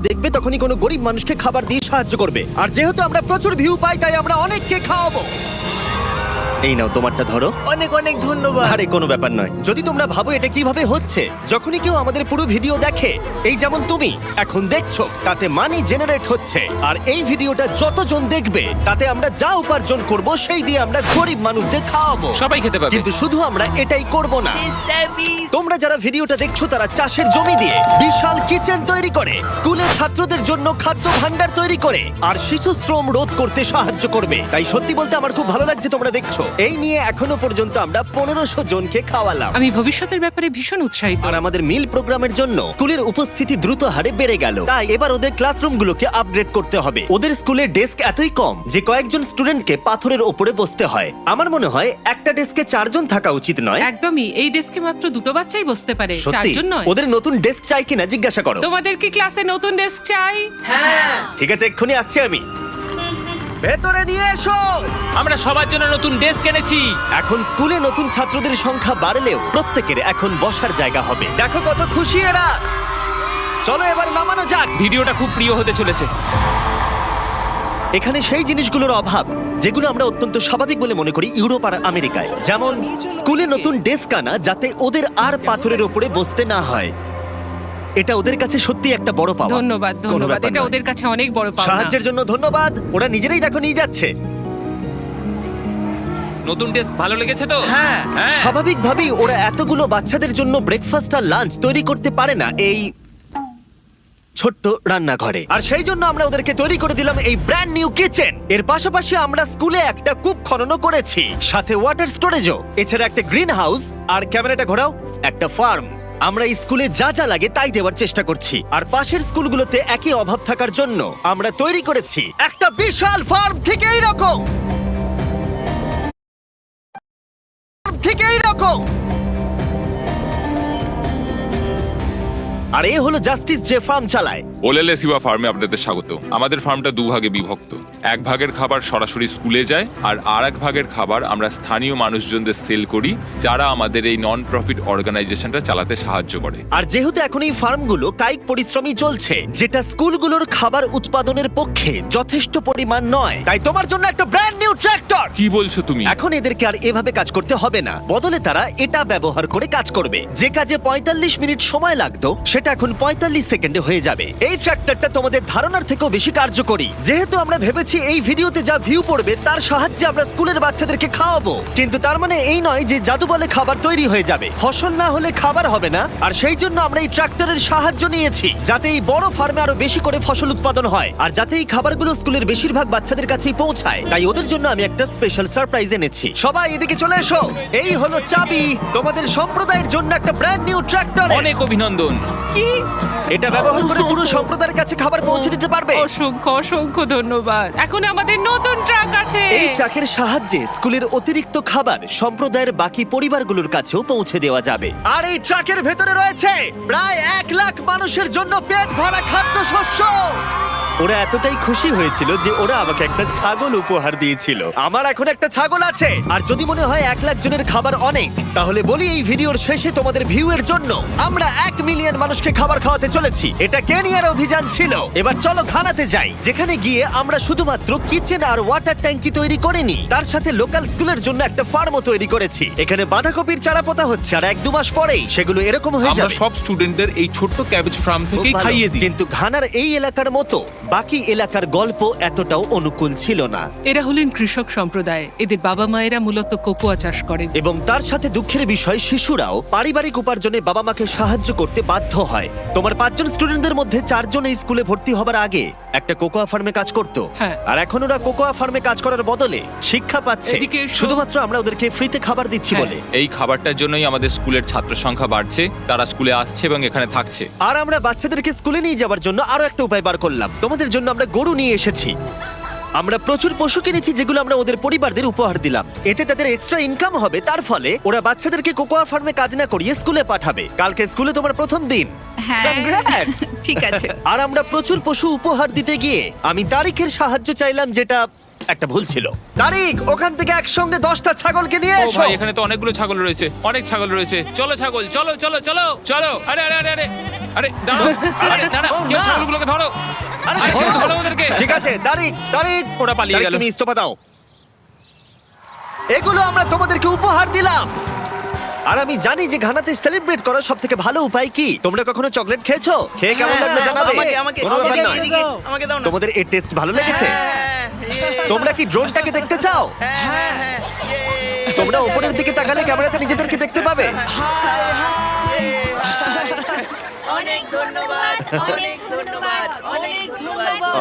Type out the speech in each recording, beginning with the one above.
দেখবে তখনই কোনো গরিব মানুষকে খাবার দিয়ে সাহায্য করবে। আর যেহেতু আমরা প্রচুর ভিউ পাই তাই আমরা অনেককে খাওয়াবো। এই নাও তোমারটা ধরো। অনেক অনেক ধন্যবাদ। আরে কোনো ব্যাপার নয়। যদি তোমরা ভাবো এটা কিভাবে হচ্ছে, যখনই কেউ আমাদের পুরো ভিডিও দেখে, এই যেমন তুমি এখন দেখছো, তাতে মানি জেনারেট হচ্ছে। আর এই ভিডিওটা যতজন দেখবে তাতে আমরা যা উপার্জন করব সেই দিয়ে আমরা গরিব মানুষদের খাওয়াবো। সবাই খেতে পাবে। কিন্তু শুধু আমরা এটাই করব না। মিস্টার বিস্ট, তোমরা যারা ভিডিওটা দেখছো তারা চাষের জমি দিয়ে বিশাল কিচেন তৈরি করে, স্কুলের ছাত্রদের জন্য খাদ্য ভাণ্ডার তৈরি করে, আর শিশু শ্রম রোধ করতে সাহায্য করবে। তাই সত্যি বলতে আমার খুব ভালো লাগছে তোমরা দেখছো। এই নিয়ে এখনো পর্যন্ত আমরা 1500 জনকে খাওয়ালাম। আমি ভবিষ্যতের ব্যাপারে ভীষণ উৎসাহিত। আর আমাদের মিল প্রোগ্রামের জন্য স্কুলের উপস্থিতি দ্রুত হারে বেড়ে গেল। তাই এবার ওদের ক্লাসরুমগুলোকে আপগ্রেড করতে হবে। ওদের স্কুলের ডেস্ক এতই কম যে কয়েকজন স্টুডেন্টকে পাথরের ওপরে বসতে হয়। আমার মনে হয় একটা ডেস্কে 4 জন থাকা উচিত নয়। একদমই, এই ডেস্কে মাত্র 2টো বাচ্চাই বসতে পারে, সত্যি 4 জন নয়। ওদের নতুন ডেস্ক চাই কিনা জিজ্ঞাসা করো। তোমাদের কি ক্লাসে নতুন ডেস্ক চাই? ঠিক আছে, এক্ষুনি আসছি আমি। ভেতরে নিয়ে এসো। আমরা সবার জন্য নতুন ডেস্ক এনেছি। এখন স্কুলে নতুন ছাত্রদের সংখ্যা বাড়লেও প্রত্যেকের এখন বসার জায়গা হবে। দেখো কত খুশি এরা। চলো এবার নামানো যাক। ভিডিওটা খুব প্রিয় হতে চলেছে। এখানে সেই জিনিসগুলোর অভাব যেগুলো আমরা অত্যন্ত স্বাভাবিক বলে মনে করি ইউরোপ আর আমেরিকায়। যেমন স্কুলে নতুন ডেস্ক আনা যাতে ওদের আর পাথরের ওপরে বসতে না হয়। এটা ওদের কাছে সত্যি একটা বড় পাওয়া। ধন্যবাদ, কোনো ধন্যবাদ। ব্যাপার এটা নয়। ওদের কাছে অনেক বড় পাওনা। সাহায্যের জন্য ধন্যবাদ। ওরা নিজেরাই দেখো নিয়ে যাচ্ছে। নতুন ডেস্ক ভালো লেগেছে তো? হ্যাঁ, হ্যাঁ। স্বাভাবিকভাবেই ওরা এতগুলো বাচ্চাদের জন্য ব্রেকফাস্ট আর লাঞ্চ তৈরি করতে পারে না এই ছোট্ট রান্নাঘরে। আর সেই জন্য আমরা ওদেরকে তৈরি করে দিলাম এই ব্র্যান্ড নিউ কিচেন। এর পাশাপাশি আমরা স্কুলে একটা কূপ খননও করেছি, সাথে ওয়াটার স্টোরেজও। এছাড়া একটা গ্রিন হাউস, আর ক্যামেরাটা ঘোরাও, একটা ফার্ম। আমরা এই স্কুলে যা যা লাগে তাই দেওয়ার চেষ্টা করছি। আর পাশের স্কুলগুলোতে একই অভাব থাকার জন্য আমরা তৈরি করেছি একটা বিশাল ফার্ম থেকে এইরকম আর এ হলো জাস্টিস যে ফার্ম চালায়। ওলেলে সিবা ফার্মে আপনাদের স্বাগত। আমাদের ফার্মটা 2 ভাগে বিভক্ত। এক ভাগের খাবার সরাসরি স্কুলে যায়, আর এক ভাগের খাবার আমরা স্থানীয় মানুষজনদের সেল করি, যারা আমাদের এই নন প্রফিট অর্গানাইজেশনটা চালাতে সাহায্য করে। আর যেহেতু এখন এই ফার্মগুলো কায়িক পরিশ্রমই চলছে, যেটা স্কুলগুলোর খাবার উৎপাদনের পক্ষে যথেষ্ট পরিমাণ নয়, তাই তোমার জন্য একটা ব্র্যান্ড নিউ ট্র্যাক্টর। কি বলছো তুমি? এখন এদেরকে আর এভাবে কাজ করতে হবে না, বদলে তারা এটা ব্যবহার করে কাজ করবে। যে কাজে 45 মিনিট সময় লাগতো সেটা এখন 45 সেকেন্ডে হয়ে যাবে। এই ট্র্যাক্টরটা তোমাদের ধারণার থেকেও বেশি কার্যকরী। যেহেতু আমরা ভেবেছি এই ভিডিওতে যা ভিউ পড়বে তার সাহায্যে আমরা স্কুলের বাচ্চাদেরকে খাওয়াবো, কিন্তু তার মানে এই নয় যে জাদু বলে খাবার তৈরি হয়ে যাবে। ফসল না হলে খাবার হবে না। আর সেই জন্য আমরা এই ট্র্যাক্টরের সাহায্য নিয়েছি, যাতে এই বড় ফার্মে আরো বেশি করে ফসল উৎপাদন হয়, আর যাতে এই খাবারগুলো স্কুলের বেশিরভাগ বাচ্চাদের কাছেই পৌঁছায়। তাই ওদের জন্য আমি একটা স্পেশাল সারপ্রাইজ এনেছি। সবাই এদিকে চলে এসো। এই হলো চাবি তোমাদের সম্প্রদায়ের জন্য একটা ব্র্যান্ড নিউ ট্র্যাক্টর। অনেক অভিনন্দন। কি? এটা ব্যবহার করে পুরো সম্প্রদায়ের কাছে খাবার পৌঁছে দিতে পারবে। অসংখ্য অসংখ্য ধন্যবাদ। এখন আমাদের নতুন ট্রাক আছে। এই ট্রাকের সাহায্যে স্কুলের অতিরিক্ত খাবার সম্প্রদায়ের বাকি পরিবারগুলোর কাছেও পৌঁছে দেওয়া যাবে। আর এই ট্রাকের ভেতরে রয়েছে প্রায় 1 লাখ মানুষের জন্য পেট ভরা খাদ্যশস্য। ওরা এতটাই খুশি হয়েছিল যে ওরা আমাকে একটা ছাগল উপহার দিয়েছিল। আমার এখন একটা ছাগল আছে। আর যদি মনে হয় 1 লাখ জনের খাবার অনেক, তাহলে বলি এই ভিডিওর শেষে তোমাদের ভিউ এর জন্য আমরা 1 মিলিয়ন মানুষকে খাবার খাওয়াতে চলেছি। এটা কেনিয়ার অভিযান ছিল। এবার চলো ঘানাতে যাই, যেখানে গিয়ে আমরা শুধুমাত্র কিচেন আর ওয়াটার ট্যাঙ্কি তৈরি করিনি, তার সাথে লোকাল স্কুলের জন্য একটা ফার্মও তৈরি করেছি। এখানে বাঁধাকপির চারা পোতা হচ্ছে, আর 1-2 মাস পরেই সেগুলো এরকম হয়ে আমরা যাবে। সব স্টুডেন্টদের এই ছোট্ট ক্যাবেজ ফার্ম খুব থেকেই ভালো। খাইয়ে দিই। কিন্তু ঘানার এই এলাকার মতো বাকি এলাকার গল্প এতটাও অনুকূল ছিল না। এরা হলেন কৃষক সম্প্রদায়। এদের বাবা মায়েরা মূলত কোকোয়া চাষ করেন। এবং তার সাথে দুঃখের বিষয়, শিশুরাও পারিবারিক উপার্জনে বাবা মাকে সাহায্য করতে বাধ্য হয়। তোমার 5 জন স্টুডেন্টদের মধ্যে 4 জন এই স্কুলে ভর্তি হবার আগে একটা কোকোয়া ফার্মে কাজ করত। হ্যাঁ। আর এখন ওরা কোকোয়া ফার্মে কাজ করার বদলে শিক্ষা পাচ্ছে, এদিকে এসো। শুধুমাত্র আমরা ওদেরকে ফ্রিতে খাবার দিচ্ছি হ্যাঁ। বলে। এই খাবারটার জন্যই আমাদের স্কুলের ছাত্র সংখ্যা বাড়ছে, তারা স্কুলে আসছে এবং এখানে থাকছে। আর আমরা বাচ্চাদেরকে স্কুলে নিয়ে যাওয়ার জন্য আরো একটা উপায় বার করলাম। তোমাদের জন্য আমরা গরু নিয়ে এসেছি। আমরা প্রচুর পশু কিনেছি যেগুলো আমরা ওদের পরিবারদের উপহার দিলাম। এতে তাদের এক্সট্রা ইনকাম হবে, তার ফলে ওরা বাচ্চাদেরকে কোকোয়া ফার্মে কাজ না করিয়ে স্কুলে পাঠাবে। কালকে স্কুলে তোমার প্রথম দিন। হ্যাঁ। Congrats! ঠিক আছে। আর আমরা প্রচুর পশু উপহার দিতে গিয়ে আমি তারিখের সাহায্য চাইলাম, যেটা একটা ভুল ছিল। তারিখ, ওখান থেকে একসঙ্গে 10টা ছাগলকে নিয়ে ও এসো। ভাই, এখানে তো অনেকগুলো ছাগল রয়েছে, অনেক ছাগল রয়েছে। চলো ছাগল, চলো চলো চলো চলো। আরে আরে আরে আরে আরে দাঁড়াও, আরে দাঁড়াও, ও কেউ না। ছাগলগুলোকে ধরো। ঠিক আছে, তারিক, তারিক, ওরা পালিয়ে তারিক, গেল। তুমি ইস্তফা দাও। এগুলো আমরা তোমাদেরকে উপহার দিলাম। আর আমি জানি যে ঘানাতে সেলিব্রেট করার সব থেকে ভালো উপায় কি। তোমরা কখনো চকলেট খেয়েছো? খেয়ে কেমন লাগলো জানাবে। কোনো ব্যাপার নয়। আমাকে দাও না। তোমাদের এর টেস্ট ভালো লেগেছে? হ্যাঁ, তোমরা কি ড্রোনটাকে দেখতে চাও? তোমরা উপরের দিকে তাকালে ক্যামেরাতে নিজেদেরকে দেখতে পাবে। অনেক ধন্যবাদ, অনেক ধন্যবাদ, অনেক ধন্যবাদ।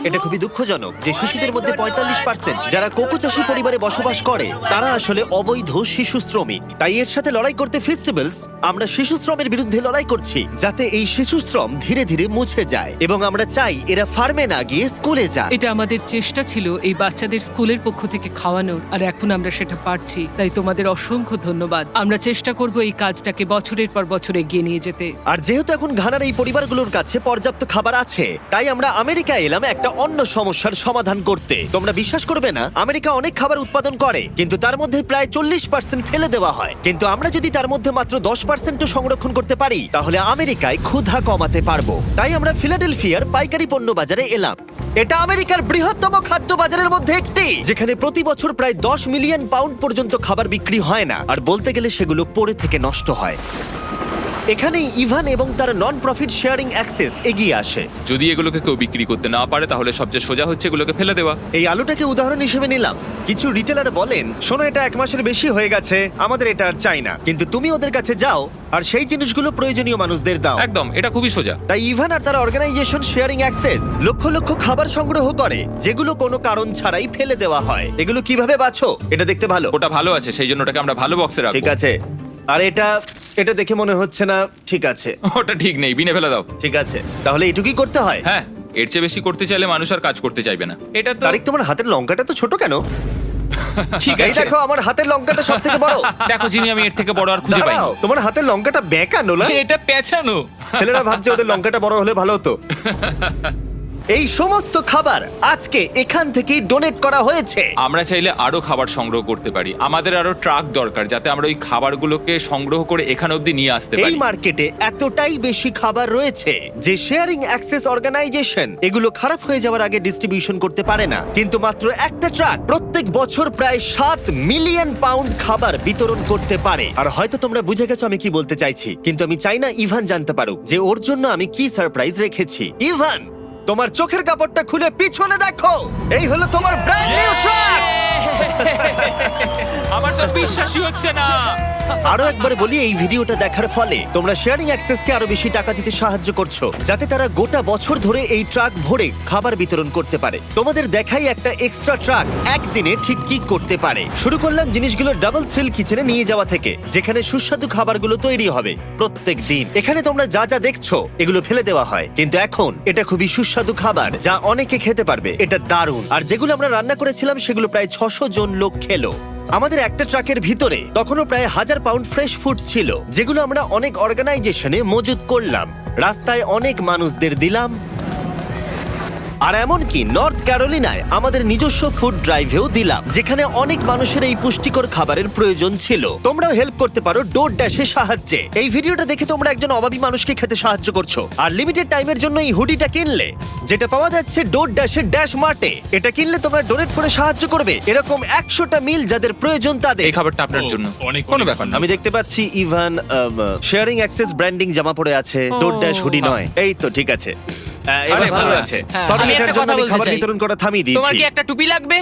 এটা খুবই দুঃখজনক যে শিশুদের মধ্যে 45% যারা কোকো চাষী পরিবারে বসবাস করে তারা আসলে অবৈধ শিশু শ্রমিক। তাই এর সাথে লড়াই করতে ফেস্টিভ্যালস আমরা শিশু শ্রমের বিরুদ্ধে লড়াই করছি, যাতে এই শিশু শ্রম ধীরে ধীরে মুছে যায় এবং আমরা চাই এরা ফার্মে না গিয়ে স্কুলে যায়। এটা আমাদের চেষ্টা ছিল এই বাচ্চাদের স্কুলের পক্ষ থেকে খাওয়ানোর, আর এখন আমরা সেটা পারছি। তাই তোমাদের অসংখ্য ধন্যবাদ। আমরা চেষ্টা করব এই কাজটাকে বছরের পর বছর এগিয়ে নিয়ে যেতে। আর যেহেতু এখন ঘানার এই পরিবারগুলোর কাছে পর্যাপ্ত খাবার আছে, তাই আমরা আমেরিকায় এলাম একটা অন্য সমস্যার সমাধান করতে। তোমরা বিশ্বাস করবে না, আমেরিকা অনেক খাবার উৎপাদন করে কিন্তু তার মধ্যে প্রায় 40% ফেলে দেওয়া হয়। কিন্তু আমরা যদি তার মধ্যে মাত্র 10% সংরক্ষণ করতে পারি তাহলে আমেরিকায় ক্ষুধা কমাতে পারবো। তাই আমরা ফিলাডেলফিয়ার পাইকারি পণ্য বাজারে এলাম। এটা আমেরিকার বৃহত্তম খাদ্য বাজারের মধ্যে একটি, যেখানে প্রতি বছর প্রায় 10 মিলিয়ন পাউন্ড পর্যন্ত খাবার বিক্রি হয় না, আর বলতে গেলে সেগুলো পড়ে থেকে নষ্ট হয়। এখানেই ইভান এবং তার নন প্রফিট শেয়ারিং অ্যাক্সেস এগিয়ে আসে। যদি এগুলোকে কেউ বিক্রি করতে না পারে তাহলে সবচেয়ে সোজা হচ্ছে এগুলোকে ফেলে দেওয়া। এই আলুটাকে উদাহরণ হিসেবে নিলাম। কিছু রিটেলার বলেন, শোনো এটা 1 মাসের বেশি হয়ে গেছে, আমাদের এটা আর চাই না। কিন্তু তুমি ওদের কাছে যাও আর সেই জিনিসগুলো প্রয়োজনীয় মানুষদের দাও। একদম, এটা খুবই সোজা। তাই ইভান আর তার organisation sharing access lakh lakh খাবার সংগ্রহ করে যেগুলো কোনো কারণ ছাড়াই ফেলে দেওয়া হয়। এগুলো কিভাবে বাছো? এটা দেখতে ভালো, ওটা ভালো আছে, সেই জন্য ওটাকে আমরা ভালো বক্সে রাখবো। ঠিক আছে। আর এটা দেখে মনে হচ্ছে না ঠিক আছে। ওটা ঠিক নেই, বিনে ফেলে দাও। ঠিক আছে, তাহলে এটুকুই করতে হয়। হ্যাঁ, এর চেয়ে বেশি করতে চাইলে মানুষ আর কাজ করতে চাইবে না। এটা তো তারিক, তোমার হাতের লঙ্কাটা তো ছোট কেন? ঠিক এই আছে। দেখো, আমার হাতের লঙ্কাটা সব থেকে বড়। দেখো যিনি, আমি এর থেকে বড় আর খুঁজে পাই। দাঁড়াও, তোমার হাতের লঙ্কাটা বেঁকানো না? এটা পেছানো। ছেলেরা ভাবছে ওদের লঙ্কাটা বড় হলে ভালো হতো। এই সমস্ত খাবার আজকে এখান থেকেই ডোনেট করা হয়েছে। আমরা চাইলে আরো খাবার সংগ্রহ করতে পারি। আমাদের আরো ট্রাক দরকার যাতে আমরা ওই খাবারগুলোকে সংগ্রহ করে এখানে অবধি নিয়ে আসতে এই পারি। মার্কেটে এতটাই বেশি খাবার রয়েছে যে শেয়ারিং অ্যাক্সেস অর্গানাইজেশন এগুলো খারাপ হয়ে যাওয়ার আগে ডিস্ট্রিবিউশন করতে পারে না। কিন্তু মাত্র একটা ট্রাক প্রত্যেক বছর প্রায় 7 মিলিয়ন পাউন্ড খাবার বিতরণ করতে পারে। আর হয়তো তোমরা বুঝে গেছো আমি কি বলতে চাইছি, কিন্তু আমি চাই না ইভান জানতে পারুক যে ওর জন্য আমি কি সারপ্রাইজ রেখেছি। ইভান, তোমার চোখের কাপড়টা খুলে পিছনে দেখো, এই হলো তোমার ব্র্যান্ড নিউ ট্রাক। আমার তো বিশ্বাসই হচ্ছে না। আরো একবার বলি, এই ভিডিওটা দেখার ফলে তোমরা শেয়ারিং অ্যাক্সেসকে আরো বেশি টাকা দিতে সাহায্য করছো, যাতে তারা গোটা বছর ধরে এই ট্রাক ভরে খাবার বিতরণ করতে পারে। তোমাদের দেখাই একটা এক্সট্রা ট্রাক একদিনে ঠিক কি করতে পারে। শুরু করলাম জিনিসগুলো ডাবল থ্রিল কিচেনে নিয়ে যাওয়া থেকে, যেখানে সুস্বাদু খাবারগুলো তৈরি হবে প্রত্যেক দিন। এখানে তোমরা যা যা দেখছো এগুলো ফেলে দেওয়া হয়, কিন্তু এখন এটা খুবই সুস্বাদু খাবার যা অনেকে খেতে পারবে। এটা দারুণ। আর যেগুলো আমরা রান্না করেছিলাম সেগুলো প্রায় 600 জন লোক খেলো। আমাদের একটা ট্রাকের ভিতরে তখনও প্রায় 1000 পাউন্ড ফ্রেশ ফুড ছিল, যেগুলো আমরা অনেক অর্গানাইজেশনে মজুত করলাম, রাস্তায় অনেক মানুষদের দিলাম। আর এমনকি নর্থ ক্যারোলিনায় আমাদের নিজস্ব ফুড ড্রাইভেও দিলাম, যেখানে অনেক মানুষের এই পুষ্টিকর খাবারের প্রয়োজন ছিল। তোমরাও হেল্প করতে পারো ডোর ড্যাশের সাহায্যে। এই ভিডিওটা দেখে তোমরা একজন অভাবী মানুষকে খেতে সাহায্য করছো। আর লিমিটেড টাইমের জন্য এই হুডিটা কিনলে, যেটা পাওয়া যাচ্ছে ডোর ড্যাশের ড্যাশ মার্টে, এটা কিনলে তোমরা ডোনেট করে সাহায্য করবে এরকম 100টা মিল যাদের প্রয়োজন তাদের। এই খাবারটা আপনার জন্য। অনেক কোনো ব্যাপার না। আমি দেখতে পাচ্ছি ইভান শেয়ারিং অ্যাক্সেস ব্র্যান্ডিং জামা পরে আছে, ডোর ড্যাশ হুডি নয়। এই তো ঠিক আছে, এবার আরে, ভালো ভালো আছে। আছে। সরি, আমি এটার একটা জন্য কথা আমি বলতে খাবার চাই। বিতরণ করা থামিয়ে তোমার দিয়েছি। কি একটা টুপি লাগবে?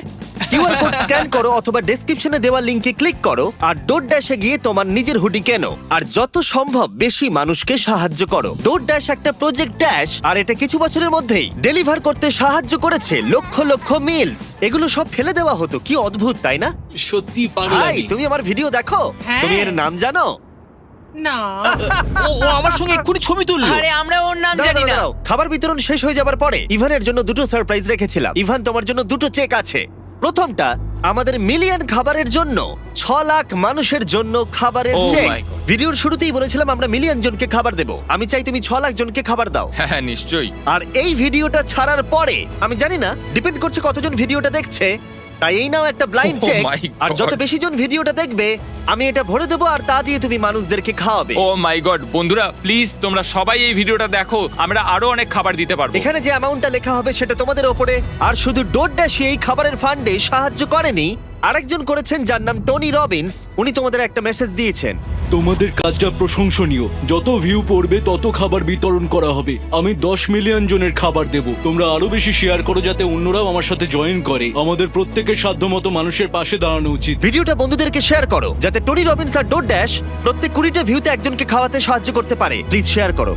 কিউআর কোড স্ক্যান করো অথবা ডেসক্রিপশনে দেওয়া লিংকে ক্লিক করো আর ডোর ড্যাশে গিয়ে তোমার নিজের হুডি কেনো আর যত সম্ভব বেশি মানুষকে সাহায্য করো। ডোর ড্যাশ একটা প্রজেক্ট ড্যাশ, আর এটা কিছু বছরের মধ্যেই ডেলিভার করতে সাহায্য করেছে লক্ষ লক্ষ মিলস। এগুলো সব ফেলে দেওয়া হতো, কি অদ্ভুত তাই না? সত্যি ভাই, পাগলামি। তুমি আমার ভিডিও দেখো, হ্যাঁ। তুমি এর নাম জানো? না, ও আমার সঙ্গে এক্ষুনি ছবি তুললো। আরে আমরা ওর নাম দাঁড়াও, জানি না। দাঁড়াও, খাবার বিতরণ শেষ হয়ে যাবার পরে ইভানের জন্য দুটো সারপ্রাইজ রেখেছিলাম। ইভান, তোমার জন্য দুটো চেক আছে। প্রথমটা আমাদের মিলিয়ন খাবারের জন্য 6 লাখ মানুষের জন্য খাবারের Oh চেক। my God. ভিডিওর শুরুতেই বলেছিলাম আমরা মিলিয়ন জনকে খাবার দেব। আমি চাই তুমি 6 লাখ জনকে খাবার দাও। হ্যাঁ হ্যাঁ, নিশ্চয়ই। আর এই ভিডিওটা ছাড়ার পরে আমি জানি না, ডিপেন্ড করছে কতজন ভিডিওটা দেখছে, তাই এই নাও একটা ব্লাইন্ড Oh চেক। my আর God. যত বেশি জন ভিডিওটা দেখবে আমি এটা ভরে দেবো আর তা দিয়ে তুমি মানুষদেরকে খাওয়াবে। Oh ও মাই গড বন্ধুরা প্লিজ তোমরা সবাই এই ভিডিওটা দেখো, আমরা আরো অনেক খাবার দিতে পারবো। এখানে যে অ্যামাউন্টটা লেখা হবে সেটা তোমাদের ওপরে। আর শুধু ডোরড্যাশই এই খাবারের ফান্ডে সাহায্য করেনি, আরেকজন করেছেন যার নাম টনি রবিন্স। উনি তোমাদের একটা মেসেজ দিয়েছেন। তোমাদের কাজটা প্রশংসনীয়। যত ভিউ পড়বে তত খাবার বিতরণ করা হবে। আমি 10 মিলিয়ন জনের খাবার দেব। তোমরা আরো বেশি শেয়ার করো যাতে অন্যরাও আমার সাথে জয়েন করে। আমাদের প্রত্যেকের সাধ্যমতো মানুষের পাশে দাঁড়ানো উচিত। ভিডিওটা বন্ধুদেরকে শেয়ার করো যাতে টনি রবিন্স আর ডোরড্যাশ প্রত্যেক 20টা ভিউতে একজনকে খাওয়াতে সাহায্য করতে পারে। প্লিজ শেয়ার করো।